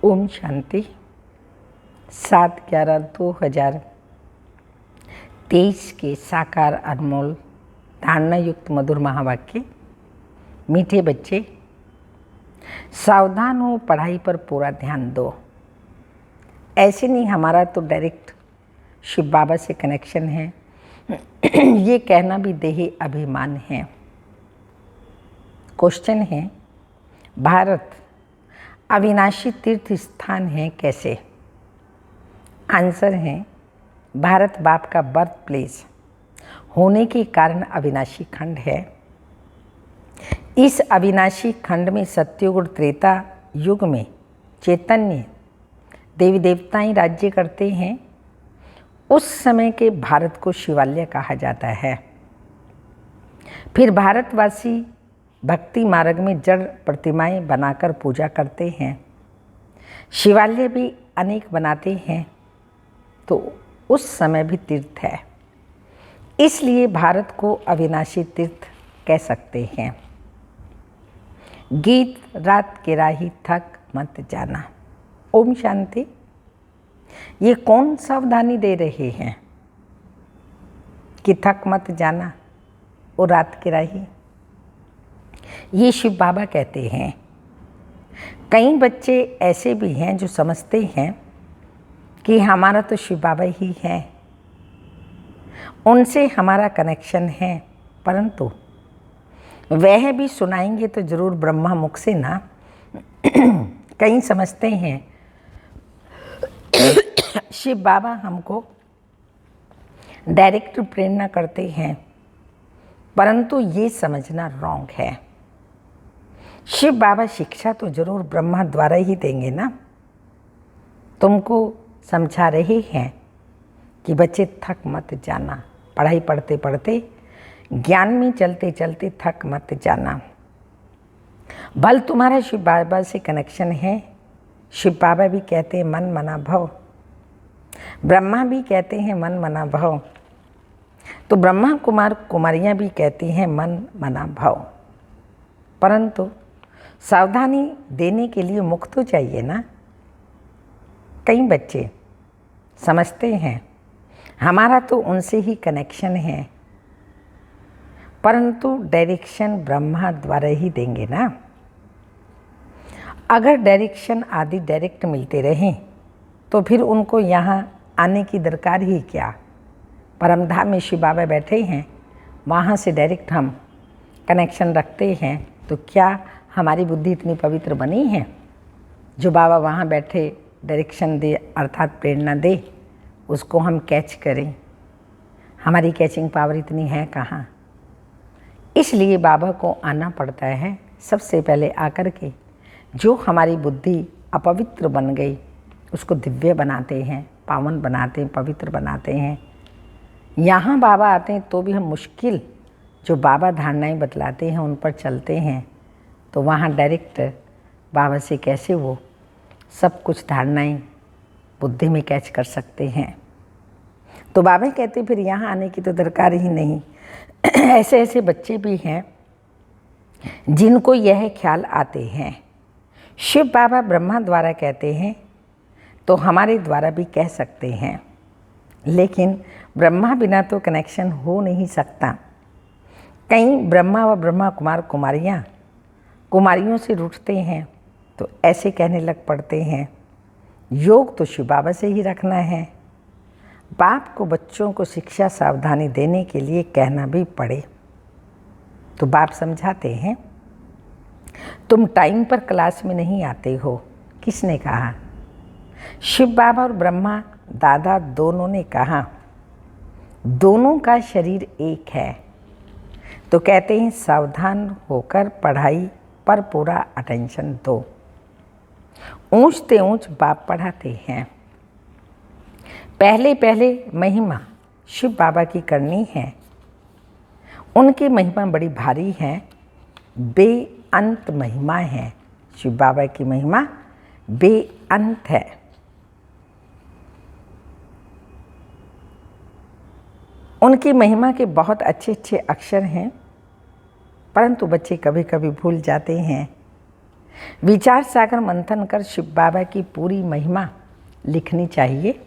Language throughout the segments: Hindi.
ओम शांति। 7/11/2023 के साकार अनमोल धारणा युक्त मधुर महावाक्य। मीठे बच्चे, सावधान हो, पढ़ाई पर पूरा ध्यान दो। ऐसे नहीं, हमारा तो डायरेक्ट शिव बाबा से कनेक्शन है। ये कहना भी देही अभिमान है। क्वेश्चन है, भारत अविनाशी तीर्थ स्थान है कैसे? आंसर है, भारत बाप का बर्थ प्लेस होने के कारण अविनाशी खंड है। इस अविनाशी खंड में सत्युग और त्रेता युग में चैतन्य देवी देवताएं राज्य करते हैं। उस समय के भारत को शिवालय कहा जाता है। फिर भारतवासी भक्ति मार्ग में जड़ प्रतिमाएं बनाकर पूजा करते हैं। शिवालय भी अनेक बनाते हैं, तो उस समय भी तीर्थ है। इसलिए भारत को अविनाशी तीर्थ कह सकते हैं। गीत रात के राही थक मत जाना। ओम शांति। ये कौन सावधानी दे रहे हैं कि थक मत जाना और रात के राही? ये शिव बाबा कहते हैं। कई बच्चे ऐसे भी हैं जो समझते हैं कि हमारा तो शिव बाबा ही है, उनसे हमारा कनेक्शन है, परंतु वह भी सुनाएंगे तो जरूर ब्रह्मा मुख से ना। कई समझते हैं शिव बाबा हमको डायरेक्ट प्रेरणा करते हैं, परंतु ये समझना रॉन्ग है। शिव बाबा शिक्षा तो जरूर ब्रह्मा द्वारा ही देंगे ना। तुमको समझा रहे हैं कि बच्चे थक मत जाना, पढ़ाई पढ़ते पढ़ते ज्ञान में चलते चलते थक मत जाना। भल तुम्हारा शिव बाबा से कनेक्शन है। शिव बाबा भी कहते हैं मन मना भव, ब्रह्मा भी कहते हैं मन मना भव, तो ब्रह्मा कुमार कुमारियाँ भी कहती हैं मन मना भव। परंतु सावधानी देने के लिए मुख तो चाहिए ना। कई बच्चे समझते हैं हमारा तो उनसे ही कनेक्शन है, परंतु डायरेक्शन ब्रह्मा द्वारा ही देंगे ना। अगर डायरेक्शन आदि डायरेक्ट मिलते रहें तो फिर उनको यहाँ आने की दरकार ही क्या? परमधाम में शिव बाबा बैठे हैं, वहाँ से डायरेक्ट हम कनेक्शन रखते हैं, तो क्या हमारी बुद्धि इतनी पवित्र बनी है जो बाबा वहाँ बैठे डायरेक्शन दे अर्थात प्रेरणा दे, उसको हम कैच करें? हमारी कैचिंग पावर इतनी है कहाँ? इसलिए बाबा को आना पड़ता है। सबसे पहले आकर के जो हमारी बुद्धि अपवित्र बन गई उसको दिव्य बनाते हैं, पावन बनाते हैं, पवित्र बनाते हैं। यहाँ बाबा आते हैं तो भी हम मुश्किल जो बाबा धारणाएं बतलाते हैं उन पर चलते हैं, तो वहाँ डायरेक्ट बाबा से कैसे वो सब कुछ धारणाएं बुद्धि में कैच कर सकते हैं? तो बाबा कहते फिर यहाँ आने की तो दरकार ही नहीं। ऐसे ऐसे बच्चे भी हैं जिनको यह ख्याल आते हैं शिव बाबा ब्रह्मा द्वारा कहते हैं, तो हमारे द्वारा भी कह सकते हैं, लेकिन ब्रह्मा बिना तो कनेक्शन हो नहीं सकता। कई ब्रह्मा व ब्रह्मा कुमार कुमारियों से रूठते हैं, तो ऐसे कहने लग पड़ते हैं योग तो शिव बाबा से ही रखना है। बाप को बच्चों को शिक्षा सावधानी देने के लिए कहना भी पड़े तो बाप समझाते हैं। तुम टाइम पर क्लास में नहीं आते हो, किसने कहा? शिव बाबा और ब्रह्मा दादा दोनों ने कहा। दोनों का शरीर एक है, तो कहते हैं सावधान होकर पढ़ाई पर पूरा अटेंशन दो। ऊंचते ऊंच बाप पढ़ाते हैं। पहले पहले महिमा शिव बाबा की करनी है। उनकी महिमा बड़ी भारी है, बेअंत महिमा है। शिव बाबा की महिमा बेअंत है। उनकी महिमा के बहुत अच्छे अच्छे अक्षर हैं, परंतु बच्चे कभी कभी भूल जाते हैं। विचार सागर मंथन कर शिव बाबा की पूरी महिमा लिखनी चाहिए।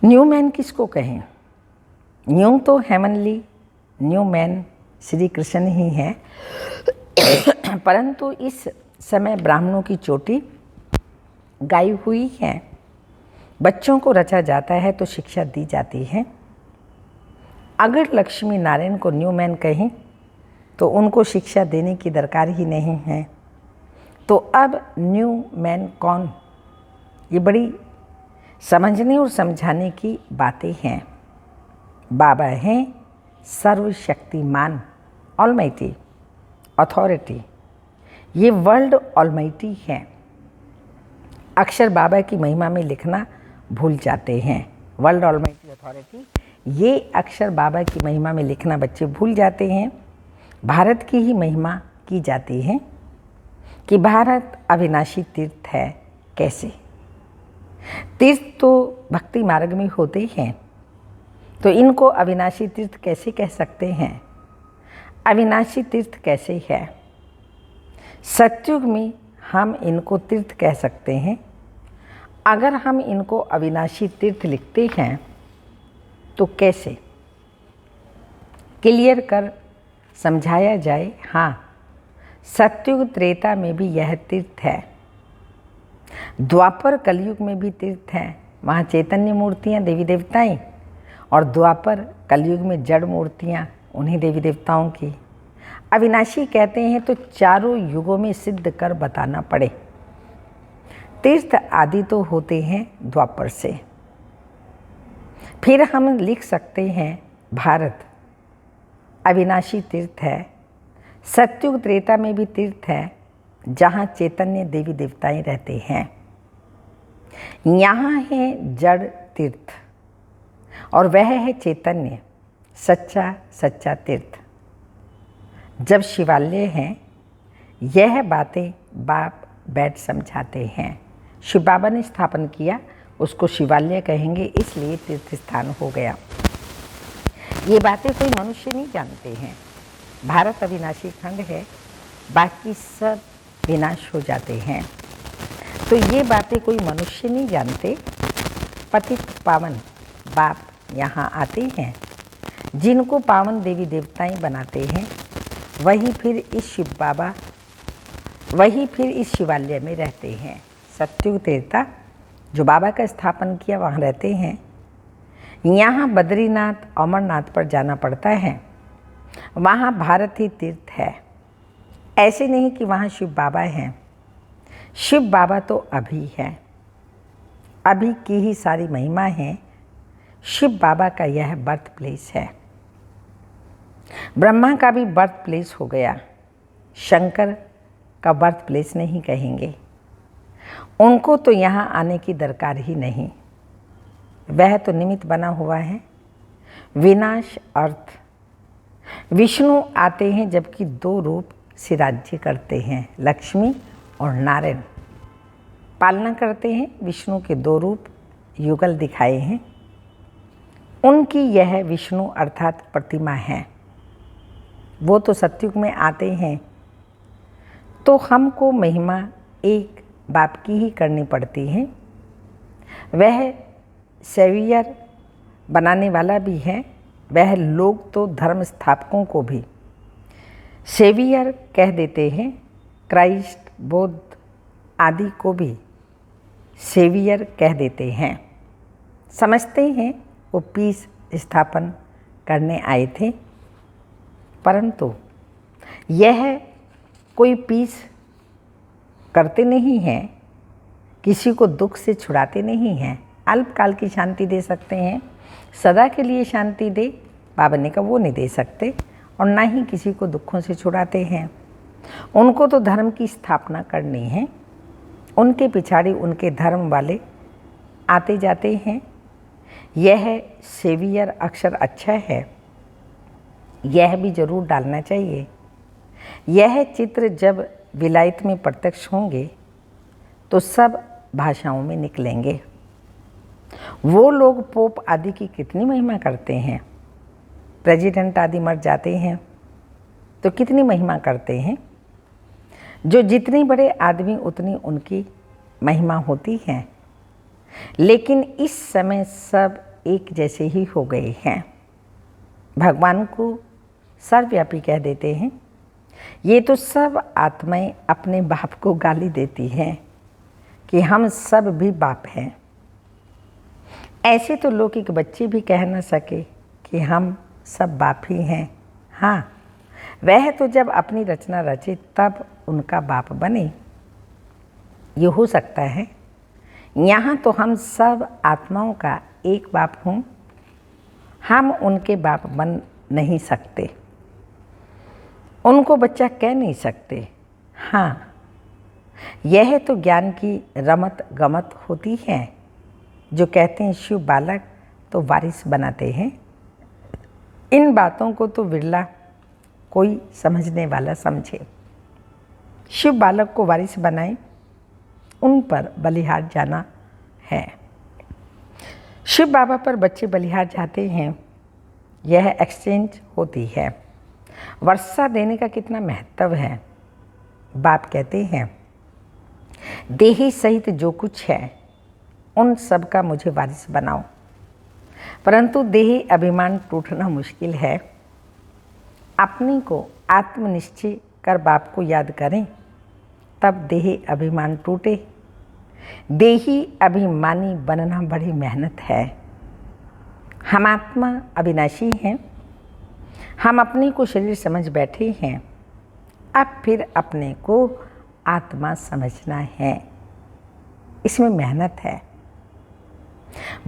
न्यू मैन किसको कहें? न्यू तो heavenly new man Shri Krishna ही हैं, परंतु इस समय ब्राह्मणों की चोटी गाई हुई है। बच्चों को रचा जाता है तो शिक्षा दी जाती है। अगर लक्ष्मी नारायण को न्यू मैन कहें तो उनको शिक्षा देने की दरकार ही नहीं है। तो अब न्यू मैन कौन? ये बड़ी समझने और समझाने की बातें हैं। बाबा हैं सर्वशक्तिमान, ऑलमाइटी, अथॉरिटी। ये वर्ल्ड ऑलमाइटी है। अक्षर बाबा की महिमा में लिखना भूल जाते हैं। वर्ल्ड ऑलमाइटी अथॉरिटी, ये अक्षर बाबा की महिमा में लिखना बच्चे भूल जाते हैं। भारत की ही महिमा की जाती है कि भारत अविनाशी तीर्थ है। कैसे? तीर्थ तो भक्ति मार्ग में होते हैं, तो इनको अविनाशी तीर्थ कैसे कह सकते हैं? अविनाशी तीर्थ कैसे है? सतयुग में हम इनको तीर्थ कह सकते हैं। अगर हम इनको अविनाशी तीर्थ लिखते हैं तो कैसे? क्लियर कर समझाया जाए। हाँ, सतयुग त्रेता में भी यह तीर्थ है, द्वापर कलयुग में भी तीर्थ है। वहाँ चैतन्य मूर्तियाँ देवी देवताएं, और द्वापर कलयुग में जड़ मूर्तियाँ उन्हीं देवी देवताओं की। अविनाशी कहते हैं तो चारों युगों में सिद्ध कर बताना पड़े। तीर्थ आदि तो होते हैं द्वापर से। फिर हम लिख सकते हैं भारत अविनाशी तीर्थ है। सतयुग त्रेता में भी तीर्थ है, जहाँ चैतन्य देवी देवताएं रहते हैं। यहाँ है जड़ तीर्थ और वह है चैतन्य, सच्चा सच्चा तीर्थ। जब शिवालय हैं, यह बातें बाप बैठ समझाते हैं। शिव बाबा ने स्थापन किया, उसको शिवालय कहेंगे, इसलिए तीर्थ स्थान हो गया। ये बातें कोई मनुष्य नहीं जानते हैं। भारत अविनाशी खंड है, बाकी सब विनाश हो जाते हैं। तो ये बातें कोई मनुष्य नहीं जानते। पतित पावन बाप यहाँ आते हैं, जिनको पावन देवी देवताएं बनाते हैं, वही फिर इस शिवालय में रहते हैं। सतयुग त्रेता जो बाबा का स्थापन किया वहाँ रहते हैं। यहाँ बद्रीनाथ अमरनाथ पर जाना पड़ता है, वहाँ भारत ही तीर्थ है। ऐसे नहीं कि वहाँ शिव बाबा हैं। शिव बाबा तो अभी है, अभी की ही सारी महिमा है। शिव बाबा का यह बर्थ प्लेस है। ब्रह्मा का भी बर्थ प्लेस हो गया, शंकर का बर्थ प्लेस नहीं कहेंगे। उनको तो यहाँ आने की दरकार ही नहीं, वह तो निमित्त बना हुआ है। विनाश अर्थ विष्णु आते हैं, जबकि दो रूप से राज्य करते हैं, लक्ष्मी और नारायण पालना करते हैं। विष्णु के दो रूप युगल दिखाए हैं, उनकी यह विष्णु अर्थात प्रतिमा है। वो तो सतयुग में आते हैं, तो हमको महिमा एक बाप की ही करनी पड़ती है। वह सेवियर बनाने वाला भी है। वह लोग तो धर्म स्थापकों को भी सेवियर कह देते हैं, क्राइस्ट, बुद्ध आदि को भी सेवियर कह देते हैं। समझते हैं वो पीस स्थापन करने आए थे, परंतु यह कोई पीस करते नहीं हैं, किसी को दुख से छुड़ाते नहीं हैं। अल्पकाल की शांति दे सकते हैं, सदा के लिए शांति दे बाबा ने कहा वो नहीं दे सकते, और ना ही किसी को दुखों से छुड़ाते हैं। उनको तो धर्म की स्थापना करनी है, उनके पिछाड़ी उनके धर्म वाले आते जाते हैं। यह सेवियर अक्षर अच्छा है, यह भी जरूर डालना चाहिए। यह चित्र जब विलायत में प्रत्यक्ष होंगे तो सब भाषाओं में निकलेंगे। वो लोग पोप आदि की कितनी महिमा करते हैं, प्रेसिडेंट आदि मर जाते हैं तो कितनी महिमा करते हैं। जो जितनी बड़े आदमी उतनी उनकी महिमा होती है, लेकिन इस समय सब एक जैसे ही हो गए हैं। भगवान को सर्वव्यापी कह देते हैं। ये तो सब आत्माएं अपने बाप को गाली देती हैं कि हम सब भी बाप हैं। ऐसे तो लौकिक बच्चे भी कह न सके कि हम सब बाप ही हैं। हाँ, वह तो जब अपनी रचना रचे तब उनका बाप बने। ये हो सकता है। यहाँ तो हम सब आत्माओं का एक बाप हूँ, हम उनके बाप बन नहीं सकते, उनको बच्चा कह नहीं सकते। हाँ, यह तो ज्ञान की रमत गमत होती है। जो कहते हैं शिव बालक तो वारिस बनाते हैं, इन बातों को तो विरला कोई समझने वाला समझे। शिव बालक को वारिस बनाए, उन पर बलिहार जाना है। शिव बाबा पर बच्चे बलिहार जाते हैं, यह एक्सचेंज होती है। वर्षा देने का कितना महत्व है। बाप कहते हैं, देही सहित जो कुछ है उन सब का मुझे वारिस बनाओ। परंतु देही अभिमान टूटना मुश्किल है। अपनी को आत्मनिश्चय कर बाप को याद करें, तब देही अभिमान टूटे। देही अभिमानी बनना बड़ी मेहनत है। हम आत्मा अविनाशी हैं। हम अपने को शरीर समझ बैठे हैं। अब फिर अपने को आत्मा समझना है। इसमें मेहनत है।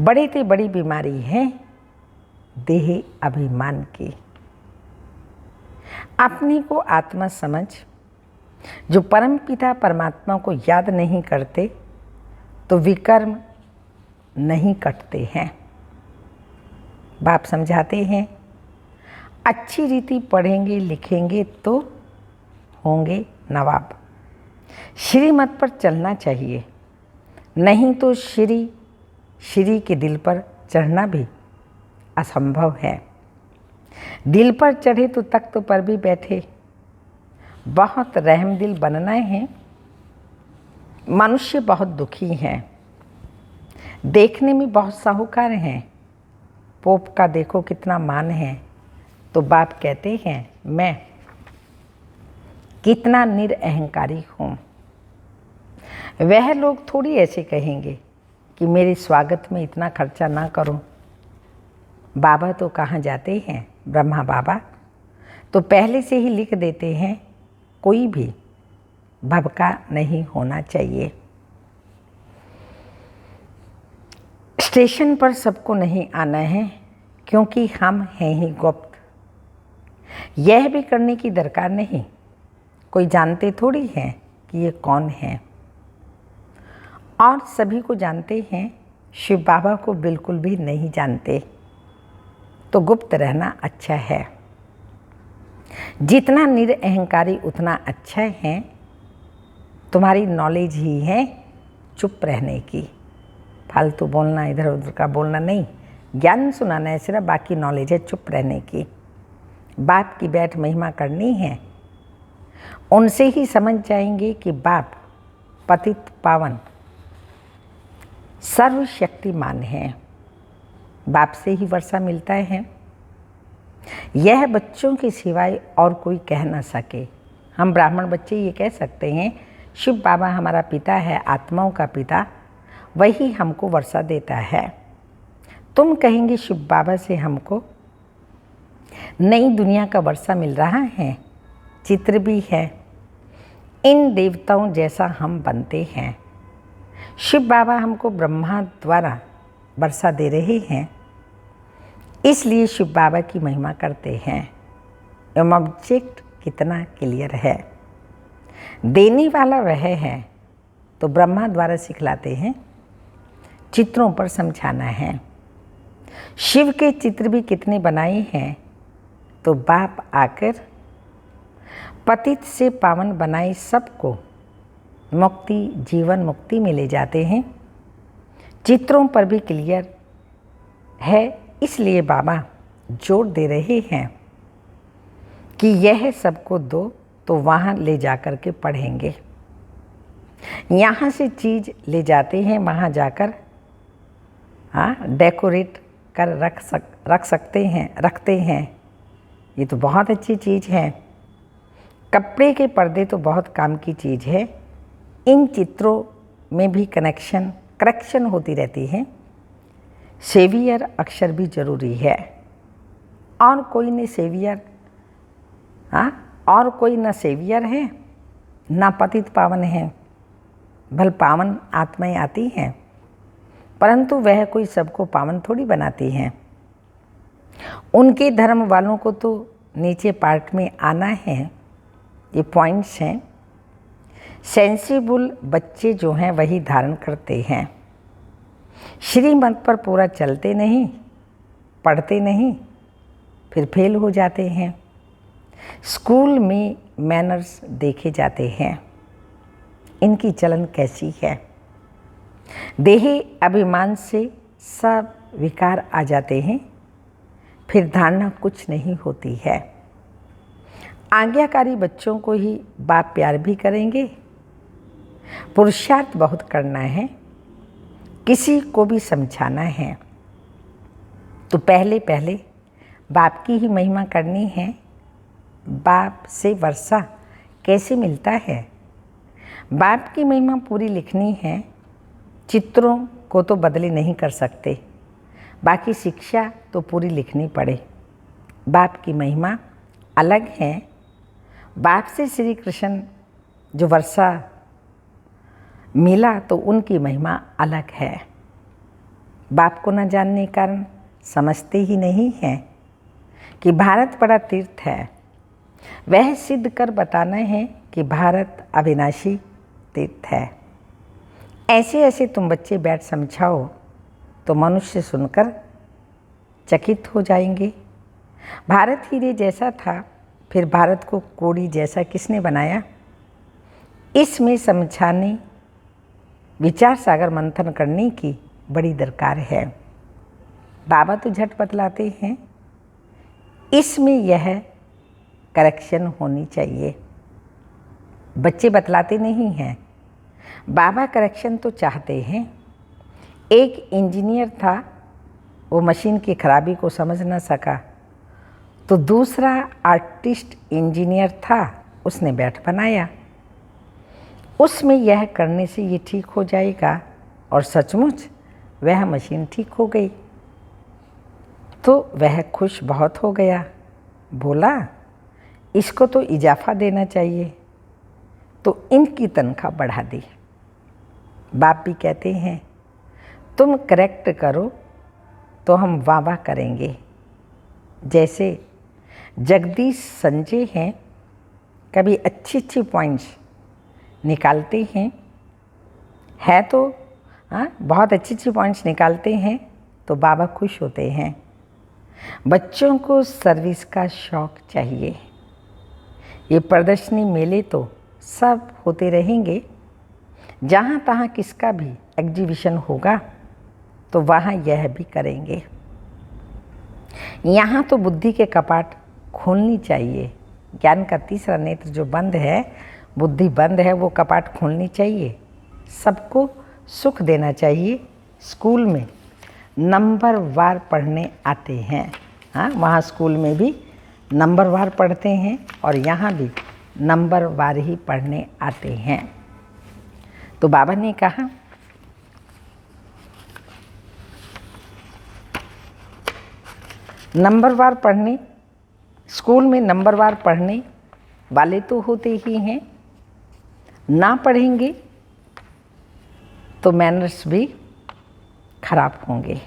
बड़ी से बड़ी बीमारी है देह अभिमान की। अपने को आत्मा समझ जो परम पिता परमात्मा को याद नहीं करते तो विकर्म नहीं कटते हैं। बाप समझाते हैं, अच्छी रीति पढ़ेंगे लिखेंगे तो होंगे नवाब। श्रीमत पर चलना चाहिए, नहीं तो श्री के दिल पर चढ़ना भी असंभव है। दिल पर चढ़े तो तख्त पर भी बैठे। बहुत रहम दिल बनना है। मनुष्य बहुत दुखी हैं, देखने में बहुत साहूकार हैं। पोप का देखो कितना मान है, तो बाप कहते हैं मैं कितना निरअहंकारी हूँ। वह लोग थोड़ी ऐसे कहेंगे कि मेरे स्वागत में इतना खर्चा ना करो। बाबा तो कहाँ जाते हैं, ब्रह्मा बाबा तो पहले से ही लिख देते हैं, कोई भी भभका नहीं होना चाहिए। स्टेशन पर सबको नहीं आना है, क्योंकि हम हैं ही गुप्त। यह भी करने की दरकार नहीं, कोई जानते थोड़ी हैं कि ये कौन है। और सभी को जानते हैं, शिव बाबा को बिल्कुल भी नहीं जानते, तो गुप्त रहना अच्छा है। जितना निरअहंकारी उतना अच्छा है। तुम्हारी नॉलेज ही है चुप रहने की। फालतू बोलना, इधर उधर का बोलना नहीं, ज्ञान सुनाना है सिर्फ, बाकी नॉलेज है चुप रहने की। बाप की बैठ महिमा करनी है। उनसे ही समझ जाएंगे कि बाप पतित पावन सर्वशक्तिमान है। बाप से ही वर्षा मिलता है। यह बच्चों के सिवाय और कोई कह ना सके। हम ब्राह्मण बच्चे ये कह सकते हैं, शिव बाबा हमारा पिता है, आत्माओं का पिता, वही हमको वर्षा देता है। तुम कहेंगे शिव बाबा से हमको नई दुनिया का वर्षा मिल रहा है, चित्र भी है। इन देवताओं जैसा हम बनते हैं। शिव बाबा हमको ब्रह्मा द्वारा वर्षा दे रहे हैं, इसलिए शिव बाबा की महिमा करते हैं। एवं ऑब्जेक्ट कितना क्लियर है। देने वाला वह है, तो ब्रह्मा द्वारा सिखलाते हैं, चित्रों पर समझाना है। शिव के चित्र भी कितने बनाए हैं, तो बाप आकर पतित से पावन बनाए सबको मुक्ति, जीवन मुक्ति में ले जाते हैं। चित्रों पर भी क्लियर है, इसलिए बाबा जोर दे रहे हैं कि यह सबको दो तो वहाँ ले जा कर के पढ़ेंगे। यहाँ से चीज़ ले जाते हैं, वहाँ जाकर डेकोरेट कर रखते हैं। ये तो बहुत अच्छी चीज़ है। कपड़े के पर्दे तो बहुत काम की चीज़ है। इन चित्रों में भी करेक्शन होती रहती है। सेवियर अक्षर भी ज़रूरी है। और कोई न सेवियर है, ना पतित पावन है। भल पावन आत्माएं आती हैं, परंतु वह कोई सबको पावन थोड़ी बनाती हैं। उनके धर्म वालों को तो नीचे पार्ट में आना है। ये पॉइंट्स हैं। सेंसिबल बच्चे जो हैं वही धारण करते हैं। श्रीमत पर पूरा चलते नहीं, पढ़ते नहीं, फिर फेल हो जाते हैं। स्कूल में मैनर्स देखे जाते हैं। इनकी चलन कैसी है? देही अभिमान से सब विकार आ जाते हैं, फिर धारणा कुछ नहीं होती है। आज्ञाकारी बच्चों को ही बाप प्यार भी करेंगे। पुरुषार्थ बहुत करना है, किसी को भी समझाना है, तो पहले बाप की ही महिमा करनी है। बाप से वर्षा कैसे मिलता है? बाप की महिमा पूरी लिखनी है। चित्रों को तो बदले नहीं कर सकते, बाकी शिक्षा तो पूरी लिखनी पड़े। बाप की महिमा अलग है। बाप से श्री कृष्ण जो वर्षा मिला तो उनकी महिमा अलग है। बाप को न जानने के कारण समझते ही नहीं हैं कि भारत बड़ा तीर्थ है। वह सिद्ध कर बताना है कि भारत अविनाशी तीर्थ है। ऐसे तुम बच्चे बैठ समझाओ तो मनुष्य सुनकर चकित हो जाएंगे। भारत हीरे जैसा था, फिर भारत को कोड़ी जैसा किसने बनाया? इसमें समझाने, विचार सागर मंथन करने की बड़ी दरकार है। बाबा तो झट बतलाते हैं, इसमें यह करेक्शन होनी चाहिए। बच्चे बतलाते नहीं हैं। बाबा करेक्शन तो चाहते हैं। एक इंजीनियर था, वो मशीन की खराबी को समझ न सका, तो दूसरा आर्टिस्ट इंजीनियर था, उसने बैठ बनाया। उसमें यह करने से ये ठीक हो जाएगा, और सचमुच वह मशीन ठीक हो गई। तो वह खुश बहुत हो गया, बोला इसको तो इजाफा देना चाहिए, तो इनकी तनख्वाह बढ़ा दी। बाप भी कहते हैं तुम करेक्ट करो तो हम वाह करेंगे। जैसे जगदीश संजय हैं, कभी अच्छी पॉइंट्स निकालते हैं, है तो बहुत अच्छी पॉइंट्स निकालते हैं, तो बाबा खुश होते हैं। बच्चों को सर्विस का शौक चाहिए। ये प्रदर्शनी मेले तो सब होते रहेंगे। जहाँ तहाँ किसका भी एग्जीबिशन होगा तो वहाँ यह भी करेंगे। यहाँ तो बुद्धि के कपाट खोलनी चाहिए। ज्ञान का तीसरा नेत्र जो बंद है, बुद्धि बंद है, वो कपाट खोलनी चाहिए। सबको सुख देना चाहिए। स्कूल में नंबर वार पढ़ने आते हैं। वहाँ स्कूल में भी नंबर वार पढ़ते हैं और यहाँ भी नंबर वार ही पढ़ने आते हैं। तो बाबा ने कहा नंबरवार पढ़ने, स्कूल में नंबरवार पढ़ने वाले तो होते ही हैं, ना पढ़ेंगे तो मैनर्स भी खराब होंगे।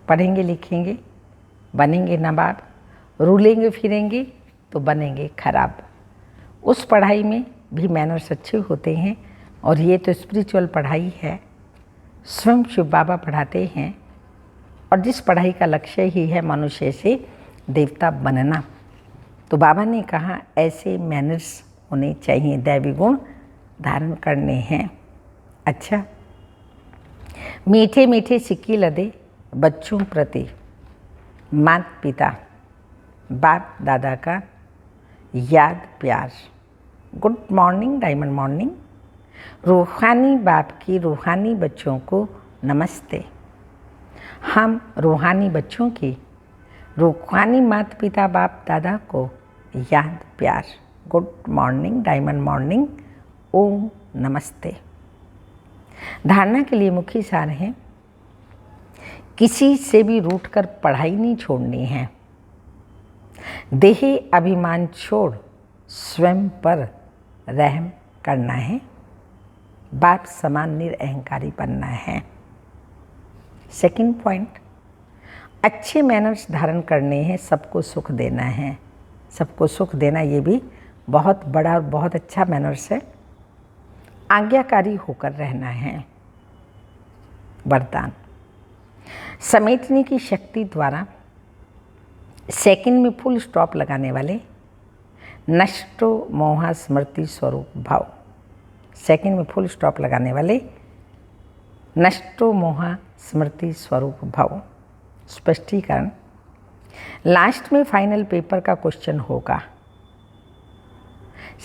पढ़ेंगे लिखेंगे बनेंगे नवाब, रूलेंगे फिरेंगे तो बनेंगे खराब। उस पढ़ाई में भी मैनर्स अच्छे होते हैं, और ये तो स्पिरिचुअल पढ़ाई है। स्वयं शिव बाबा पढ़ाते हैं, और जिस पढ़ाई का लक्ष्य ही है मनुष्य से देवता बनना। तो बाबा ने कहा ऐसे मैनर्स होने चाहिए, दैवी गुण धारण करने हैं। अच्छा, मीठे मीठे सिक्के लदे बच्चों प्रति माता पिता बाप दादा का याद प्यार गुड मॉर्निंग डायमंड मॉर्निंग। रूहानी बाप की रूहानी बच्चों को नमस्ते। हम रूहानी बच्चों की रूहानी माता पिता बाप दादा को याद प्यार। Good morning diamond morning. ओम नमस्ते। धारणा के लिए मुख्य सार है, किसी से भी रूठकर पढ़ाई नहीं छोड़नी है। देही अभिमान छोड़ स्वयं पर रहम करना है। बाप समान निरअहंकारी बनना है। सेकंड पॉइंट, अच्छे मैनर्स धारण करने हैं, सबको सुख देना है। सबको सुख देना ये भी बहुत बड़ा और बहुत अच्छा मैनर्स है। आज्ञाकारी होकर रहना है। वरदान, समेटने की शक्ति द्वारा सेकंड में फुल स्टॉप लगाने वाले नष्टो मोहा स्मृति स्वरूप भाव। सेकंड में फुल स्टॉप लगाने वाले नष्टो मोहा स्मृति स्वरूप भाव। स्पष्टीकरण, लास्ट में फाइनल पेपर का क्वेश्चन होगा,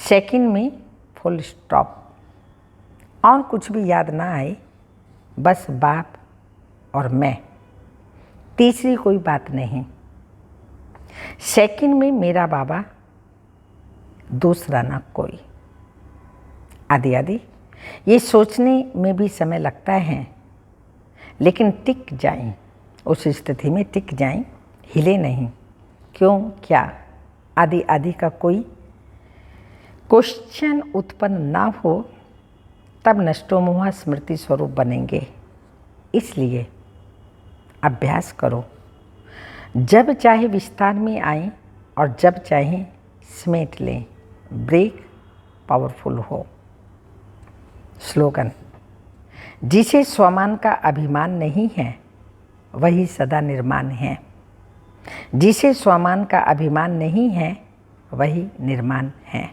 सेकंड में फुल स्टॉप, और कुछ भी याद ना आए, बस बाप और मैं, तीसरी कोई बात नहीं। सेकंड में मेरा बाबा, दूसरा ना कोई, आदि आदि। ये सोचने में भी समय लगता है, लेकिन टिक जाएं, उस स्थिति में टिक जाएं, हिले नहीं। क्यों, क्या, आदि आदि का कोई क्वेश्चन उत्पन्न ना हो, तब नष्टोमोहा स्मृति स्वरूप बनेंगे। इसलिए अभ्यास करो, जब चाहे विस्तार में आए और जब चाहे समेट लें। ब्रेक पावरफुल हो। स्लोगन, जिसे स्वमान का अभिमान नहीं है वही सदा निर्माण है। जिसे स्वमान का अभिमान नहीं है वही निर्माण है।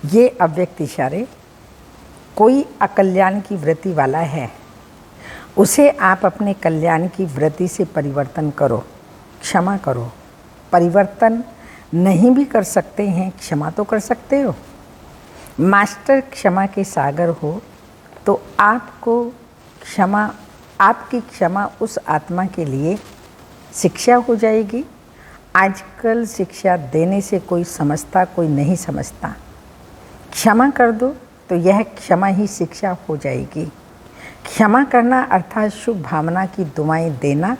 ये अव्यक्त इशारे, कोई अकल्याण की वृत्ति वाला है, उसे आप अपने कल्याण की वृत्ति से परिवर्तन करो, क्षमा करो। परिवर्तन नहीं भी कर सकते हैं, क्षमा तो कर सकते हो। मास्टर क्षमा के सागर हो तो आपको क्षमा, आपकी क्षमा उस आत्मा के लिए शिक्षा हो जाएगी। आजकल शिक्षा देने से कोई समझता, कोई नहीं समझता। क्षमा कर दो तो यह क्षमा ही शिक्षा हो जाएगी। क्षमा करना अर्थात शुभ भावना की दुआएं देना,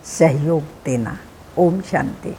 सहयोग देना। ओम शांति।